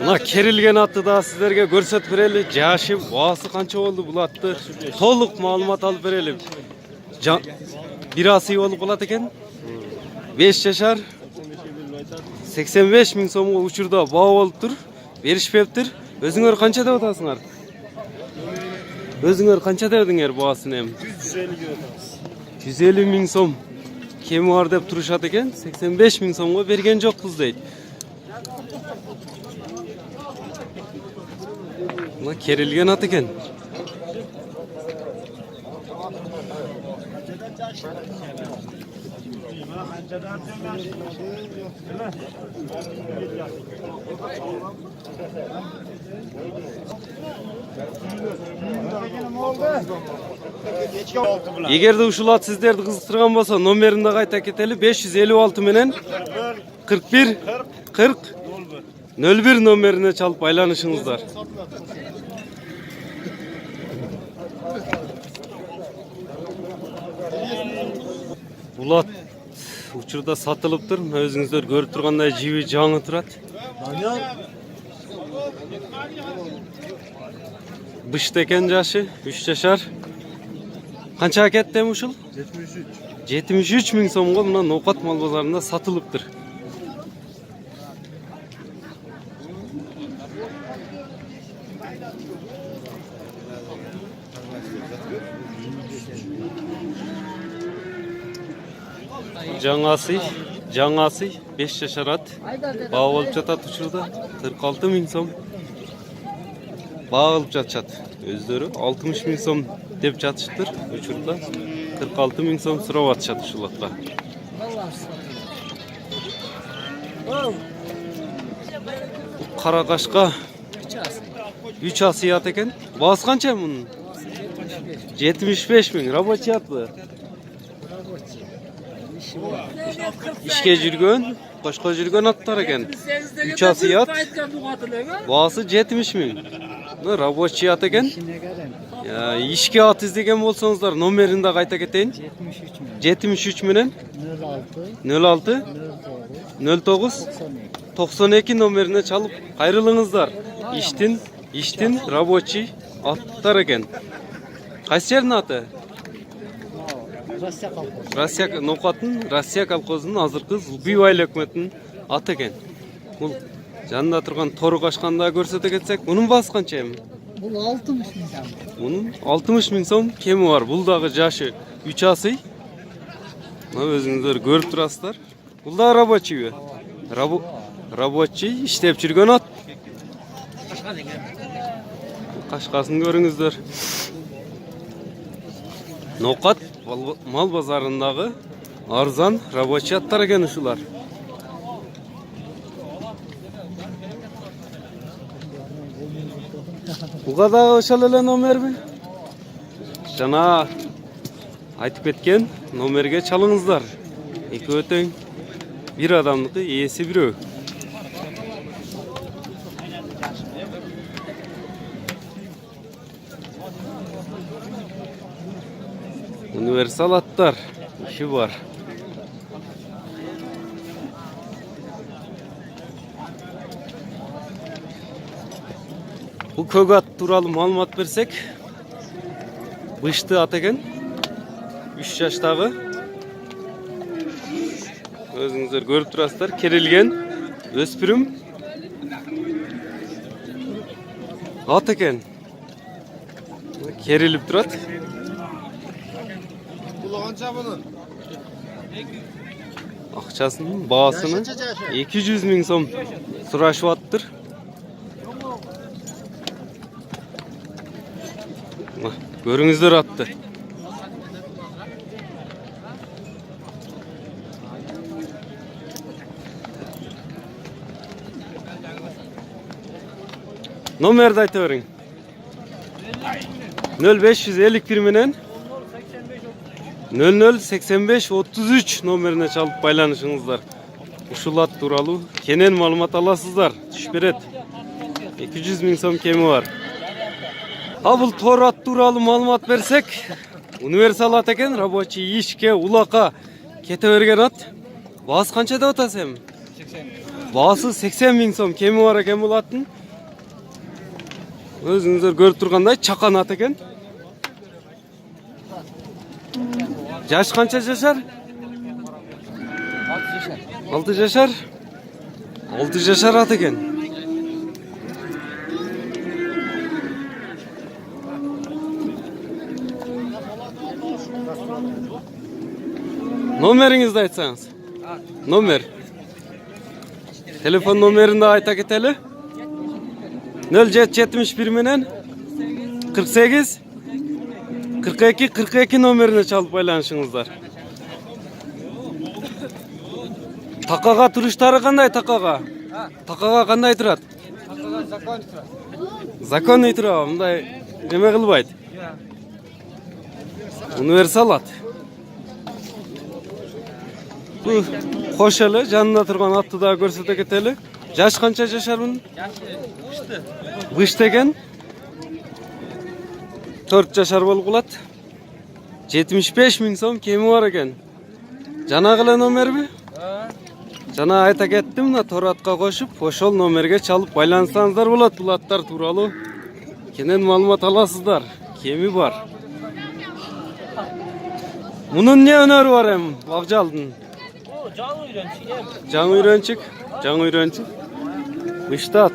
Mına kerilgen atты da sizlerge көрсөтүп берели. Жашы, баасы канча болду бул атты? Толук маалымат алып берели. Bir asıy olup bulat eken. 5 yaşar. 85 bin so'mga uçurda bağ olup tur. Berişpeptir. Özüңөр kança dep atasыңар? Özüңөр kança dedиңер bağasını hem? 150 bin so'm. Kemi var dep turuşat eken. 85 bin so'mga bergen jokpuz deydi. Buna kerilgen at eken. Eğer de uşul at sizlerdi kızıştırgan bolsa nomerini de kayta keteli 556 menen 41 40 01 nomerine çalıp aylanışыңыздар. Bulat uçurda satılıptır. Özüңүздөр көрүп тургандай жиби жаңы турат. Бышты экен жашы, 3 жашар. Канча кетти ушул? 73. 73 миң сомго мына Ноокат мал базарында сатылыптыр. Жаңасы 5 yaşar at. Bağ olup жатат uçurda 46 ming so'm. Bağ olup жатышат. Өздөрү 60 ming so'm деп жатышыптыр uçurda. 46 ming so'm сурап атышат ушул атка. Кара кашка 3 asıy at eken. Bağısı kança bunun? 75 ming. Рабочий atlı. İşke жүргөн, başka жүргөн аттар экен. 3 asıy at. Bağısı 70 ming. Рабочий at экен. Ya işke at izlеген bolsoңуздар, номерин да кайта кетейин. 73 менен 06 09 92 номерине çalıp кайрылыңыздар. İştin рабочий аттар экен. Кайсы жердин аты? Россия Ноокаттын Россия колхозунун азыркы Зулбиев айыл өкмөтүнүн аты экен. Бул жанында турган тору кашканда көрсөтө кетсек, мунун баасы канча эми? Бул 60 миң сом. Мунун 60 миң сом кеми бар. Бул дагы жашы 3 asıy. Мына өзүңүздөр көрүп турасыздар. Бул да рабочий. Рабочий иштеп жүргөн ат. Кашкасын көрүңүздөр. Ноокат мал базарындагы арзан рабочий аттар экен ушулар. Буга дагы ошол эле номерби? Жана айтып кеткен номерге чалыңыздар. Экөө тең. Bir adamlıkı iyisi biri. Universal atlar işi var. Bu kök at turalı malumat versek, bıştı at eken 3 yaştagı. Özüңүздөр көрүп турасыздар, керилген өспүрүм ат экен. Керилип турат. Бул канча мунун? Акчасынын баасыны 200 миң сом сурашып аттыр. Көрүңүздөр атты. Номерді айта бериң. 0551 менен 008533 номерине чалып байланышыңыздар. Ушул ат тууралуу кенен маалымат аласыздар. Түш берет. 200 миң сом кеми бар. А бул тор ат тууралуу маалымат берсек, универсал ат экен, рабочий ишке улакка кете берген ат. Bağısı kança da otasın? 80. Bağısı 80 bin so'm. Kemi var eken bu attın. Özünüzler görüp turganday çakan at eken. Yaş kança yaşar? 6 yaşar. 6 yaşar at eken. Nomerinizi de aytsanız. Nomer. Telefon nomerini de ayta keteli. 0771 menen 48 42 nomerine çalıp baylanışыңыздар. Takaga turuştары кандай такага? Такага кандай турат? Takkaga zakon turadi. Законный турат, мындай неме кылбайт. Универсал ат. Bu hoş ele janında turgan atты da көрсөтө кетели. Жаш канча жашар bunun? Быш деген 4 yaşar болуп калат. 75 миң сом кеми бар экен. Жанагы эле номерби? Жана айта кеттим да торатка кошуп, ошол номерге чалып байлансаңыздар болот. Бул аттар тууралуу кенен маалымат аласыздар. Кеми бар. Мунун не өнөрү бар эми? Багжалдын. Жаңы үйрөнчүк. Жаңы үйрөнчүк. Быштат.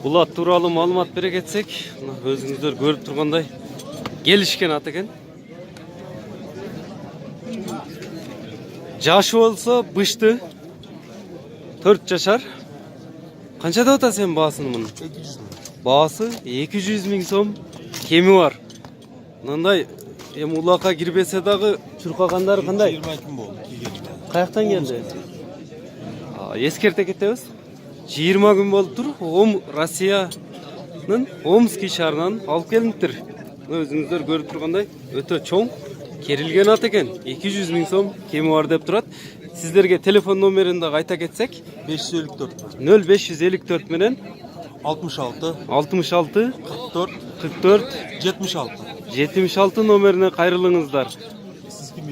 Бул ат тууралуу маалымат бере кетсек, өзүңүздөр көрүп тургандай келишкен ат экен. Жашы болсо бышты. 4 жашар. Канча деп атасың сен баасын мунун? 200 миң. Баасы 200 миң сом. Кеми бар. Мындай эми улакка кирбесе дагы чуркагандары кандай? 22 күн болду. Каяктан келди? Эскерте кетебиз. 20 күн болуп тур. Россиянын Омский шаарынан алып келиптир. Өзүңүздөр көрүп тургандай өтө чоң керилген ат экен. 200 миң сом кеми бар деп турат. Сиздерге телефон номерин да кайта кетсек 554 0554 менен 66 44 76 номерине кайрылыңыздар. Сиз ким?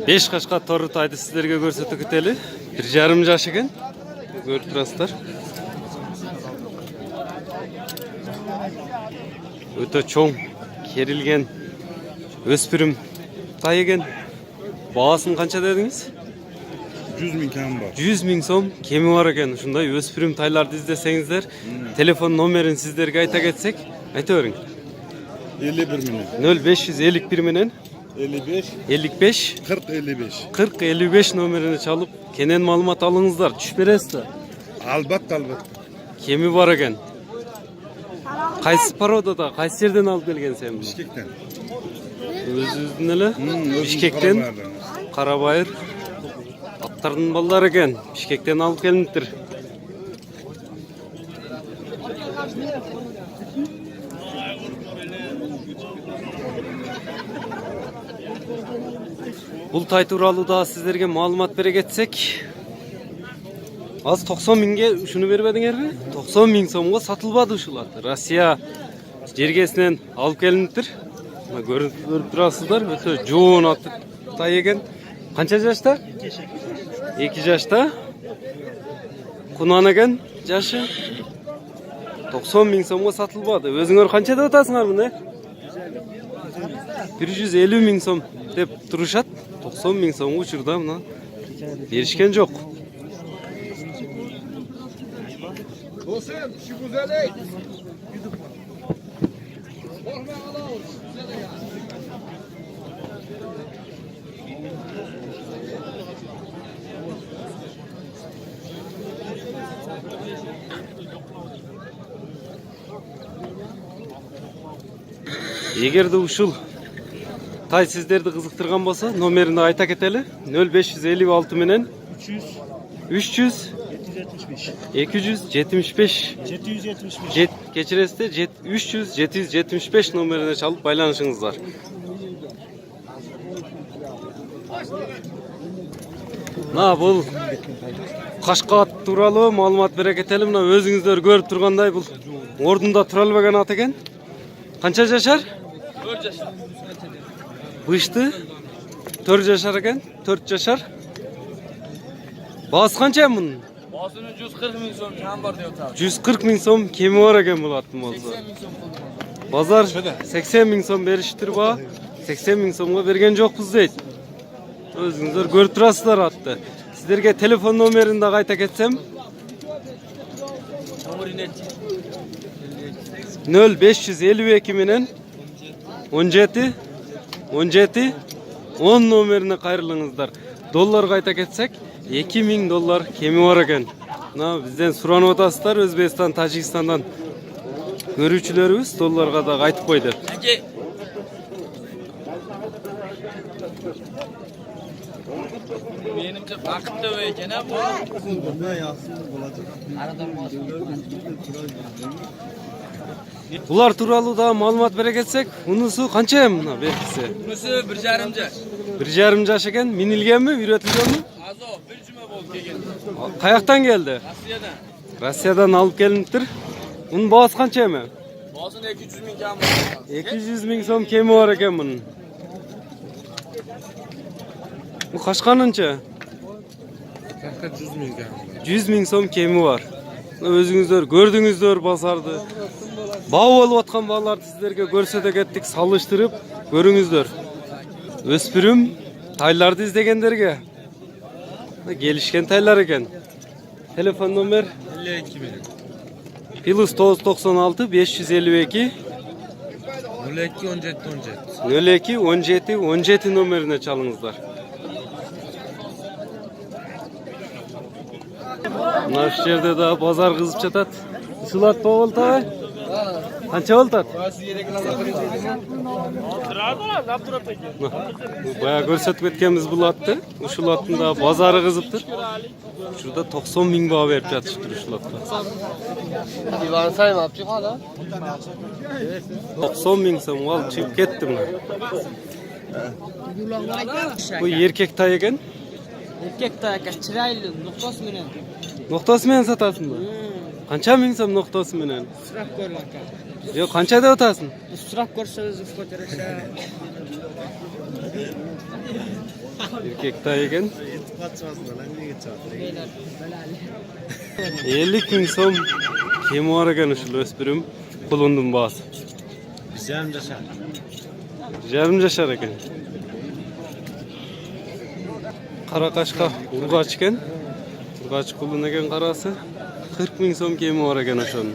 Beş kaşka torut aydı sizlerge görsetip keteli. 1,5 жаш экен. Көрүп турасыздар. Өтө чоң керилген өспүрүм тай экен. Баасын канча дедиңиз? 100 миң кем бар. 100 миң сом кеми бар экен. Ушундай өспүрүм тайларды издесеңиздер, телефон номерин сиздерге айта кетсек, айта бериң. 51 менен. 0551 менен 55 40 55 номерине чалып, кенен маалымат алыңыздар. Түшүп бересиздер. Албатта. Кеми бар экен. Кайсы породада, кайсы жерден алып келген сен? Бишкектен. Өзүңүздүн эле? Бишкектен. Карабайыр. Аттардын балдары экен. Бишкектен алып келиптир. Бул тай тууралуу да сиздерге маалымат бере кетсек, аз 90 миңге ушуну бербедиңерби? 90 миң сомго сатылбады ушул ат. Россия жергесинен алып келиптир. Көрүп турасыздар, өтө жоон ат тай экен. Канча жашта? 2 жашта. Кунан экен жашы. 90 миң сомго сатылбады. Өзүңөр канча деп атасыңар муну? 150 миң сом деп турушат. 90 миң сом учурда мына беришкен жок. Эгерде ушул тай сиздерди кызыктырган болсо, номерин айта кетели. 0556 менен 300 275 кечиресиздер 300 775 номерине чалып байланышыңыздар. Na bul Kaşkat turalı malumat bere ketelim. Na özüңүздөр görüp turganday bul ordunda tura alбаган at eken. Kança yaşar? 4 yaşar. Bıştı 4 yaşar eken. 4 yaşar. Bağız kança bunun? Bağısının 140 bin so'm kam var diyor tabi. 140 bin so'm kemi var eken bu attım olsa. 80 bin so'm pul. Bazar 80 bin so'm beriştir ba. 80 bin so'mga bergen jokpuz deyt. Özüңүздөр көрүп турасыздар атты. Сиздерге телефон номерин да кайта кетсем Номери net. 0552 менен 17 17 10 номерине кайрылыңыздар. Доллар кайта кетсек 2000 доллар кеми бар экен. Мына бизден суранып атасыздар, Өзбекстан, Тажикстандан көрүүчүлөрүбүз долларга да кайтып койду. Ege. Menimce vakit de eken ha bu. Булар тууралуу да маалымат бере кетсек, унусу канча мына белгиси? Bunisi 1,5 yaş. 1,5 жаш экен, минилгенби, үйрөтүлгөнбү? Azo bir cüme bolup kelgen. Каяктан келди? Rossiyadan. Россиядан алып келиниптир. Мунун баасы канча эме? Bağısının 200 bin kam var. 200 миң сом кеми бар экен мунун. Бу кашканынча? Kaşka 100 bin kamı var. 100 миң сом кеми бар. Өзүңүздөр көрдүңүздөр базарды. Баа болуп аткан бааларды сиздерге көрсөтө кеттик, салыштырып көрүңүздөр. Өспүрүм тайларды издегендерге келишкен тайлар экен. Телефон номер 52 bin. +996 552 02 17 17. 02 17 17 номерине чалыңыздар. Мына ушул жерде да базар кызып жатат. Ушулат болду табай. Канча болду? Бая көрсөтүп кеткенбиз бул атты. Ушул аттын да базары кызыптыр. Şurada 90 bin bağ verip yatıştır ушул атка. Divan sayım apçı hala. 90 bin so'm al çıkıp kettim. Bu erkek tay eken. Erkek tayakas çıraylı noktası menen. Noktası menen satasın mı? Kança bin so'm noktası menen? Sırak görlaka. Yok kança da atasın? Sırak görseniz fotoğrafı. Erkek tay eken. Beyler belali. 50 bin so'm kemi var eken uşul öspürüm kulundum bağısı. Yarım yaşar eken. Karakaşka urgaç eken. Urgaç kulun eken karası 40 bin so'm kemi var eken oşonun.